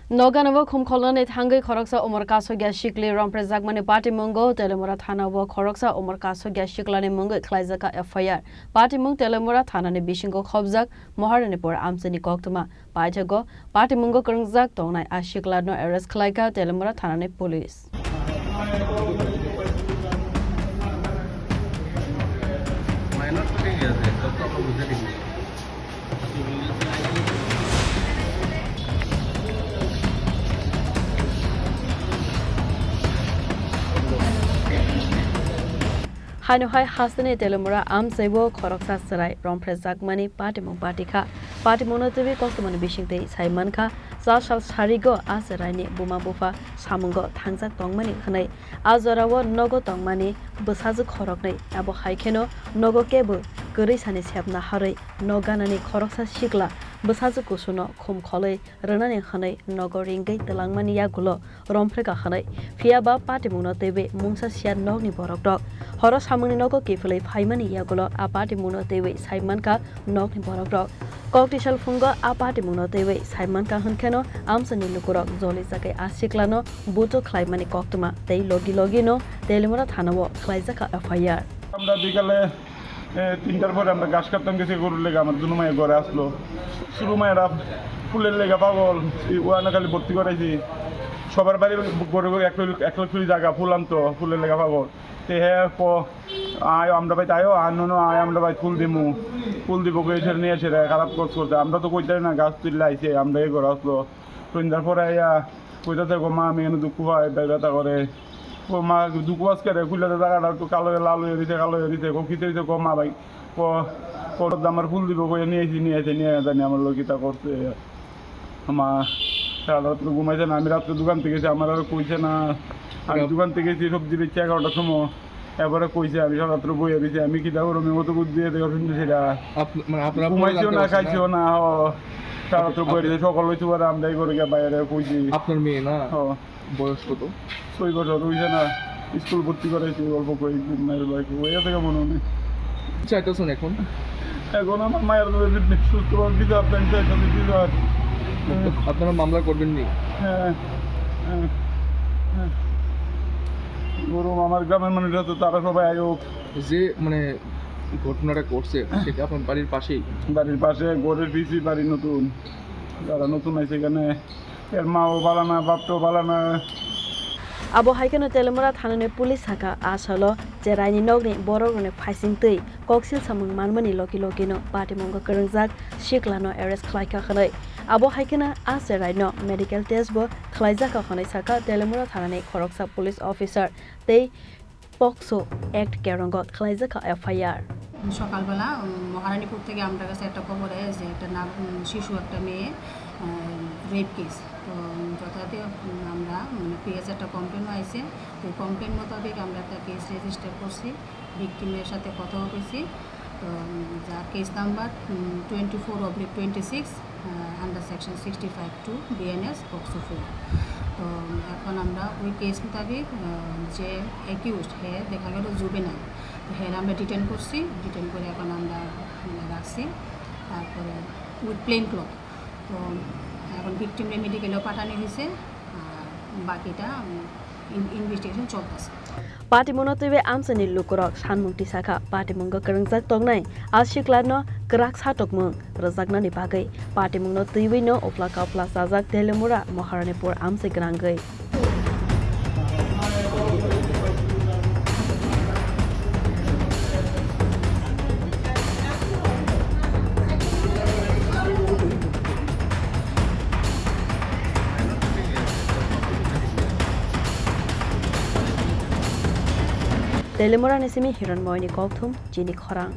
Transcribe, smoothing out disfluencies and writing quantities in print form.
Ganao Khum Kholnani Thangwi Khoroksa Umar Kaswkya Sikli Romprejakmani Patimungo Telaimura Thanao Khoroksa Umar Kaswkya Siklani Mungwi Khlaijakha FIR Patimung Telaimura Thannani Bisingo Khoppjak Maharanipur Amchaini Koktwma Paithago Patimungo Khorang Thannai Sikla no arrest Khlaikha Telaimura Thannani police Hai Hasani Teliamura Amchaini Khoroksa Chwrai Romprejakmani Patimung Patimungo TV Koktwma Bisingo Saimanka Sal Sarigo Azraini Buma Bufa Samungo Thangzak Tongmani Khanai Azarawo Nogo Tongmani Busazu Khoroknai Abo Haikeno Nogo Kebu Gurisani Sepna Hari Noganani Khoroksa Sikla Busazu Kusuno Khum Kholai Ranani Khanai Nogo Ringai Telangmani Yagulo Romprejakmani Fiaba Patimungo TV Mungsa Sia Nogni Borok Horo Samuni Nogo Kiflai Paimani Yagulo Patimungo TV Saimanka Nogni Borok Koktwma Fungo Patimungo TV Saimanka Hankeno Amchaini Lukurok Zoli Zakai Siklano Buto Khlaimani Koktwma Tei Logino Teliamura Thanao Khlaijakha FIR আমরা বিকালে 3টার পরে আমরা ঘাস কাটতাম গেছি গরুর লেগে আমার দুনো মায়ের ঘরে আসলো শুরু মায়েরা ফুলের লেগে পাগল ওয়ানা খালি ভর্তি করাইছি সবার বাড়ি গরু এক লাখ জায়গা ফুল আনতো ফুলের লেগে পাগল তে হ্যাঁ আয় আমরা ভাই তাইও আনো আয় আমরা ভাই ফুল দিব এসে নিয়ে এসে খারাপ করতে আমরা তো কইতে না গাছ তুললে আইছে আমরা এই ঘরে আসলো সন্ধ্যার পরে আইয়া কইতে থাকো মা আমি এনে দুঃখ হয় ব্যথা করে ও মা দুঃখ আজকে খুললে জায়গাটা একটু কালো লাল হয়ে দিতে খিতে দিতে মা ভাই আমার ফুল দিব কই নিয়ে জানি আমার লোকিতা করছে মা সারা রাত্রে ঘুমাইছে না আমি রাত্রে দোকান থেকে গেছি আমার আর কইছে না আমি দোকান থেকে গেছি সবজি বেচছি 11টার সময় এবারে কইছে আমি সারা রাত্রে বইয়া দিছি আমি কি দাও আমি মতো বুদ্ধি দিয়ে দেখো শুনছি সেটা ঘুমাইছিও না খাইছিও না সারা রাত্রে বইয়া দিছে সকাল হয়েছে পরে আমরা এই করে গিয়ে বাইরে কইছি আপনার মেয়ে না বয়স কত 6 বছর হয়েছে না স্কুল ভর্তি করাইছি অল্প করে মায়ের বাইক ওইয়া থেকে মনে হয় চাইতেছেন এখন আমার মায়ের সুস্থ বিচার বিচার আপনারা মামলা করবেন নি হ্যাঁ গরম আমার গ্রামের মানুষরা তো তারা সবাই আয়োগ যে মানে ঘটনাটা করছে সেটা আপনার বাড়ির পাশে গড়ের পিসি বাড়ি নতুন যারা নতুন আছে এখানে এর মাও ভালো না বাপটাও ভালো না Abo Haikano Teliamura Thanani police haka asalo Jeraini Nogni Borogone Faising Tui Koksil Samung Manmani Lokino Patimungo Khorang Sikla no arrest Khlaikha Khanai Abo Haikana Aseraino medical test bo Khlaijakha Khanai Saka Teliamura Thanani Khoroksa police officer Tei Pokso Act Kerangot Khlaijakha FIR সকালবেলা মহারানিপুর থেকে আমরা কাছে একটা খবর আছে যে একটা শিশু একটা মেয়ে রেপ কেস তো যথাযথ আমরা পিএস একটা কমপ্লেন আইছে তো কমপ্লেন মোতাবেক আমরা একটা কেস রেজিস্টার করছি ভিকটিমের সাথে কথা বলেছি তো যার case number 24/26 under section 65(2) BNS POCSO 4 তো এখন আমরা ওই কেস মোতাবেক যে অ্যাকিউজড হ্যাঁ দেখা গেল জুবেনাইল হ্যাঁ আমরা ডিটেন করছি ডিটেন করে এখন আমরা রাখছি তারপরে উইথ প্লেন ক্লথ তো এখন ভিকটিমরে মেডিকেলেও পাঠানো হয়েছে আর বাকিটা ইনভেস্টিগেশন চলতেছে Patimungo TV Amchaini Lukurok Sanmungti Saka Patimungo Khorang Sikla no Grak Satokmung Rojaknani Bagai Patimungo TV no Oplaka Sajak Teliamura Maharanipur Amchaini Teliamura Nisimi Hiranmoini Koktwma Chini Khorang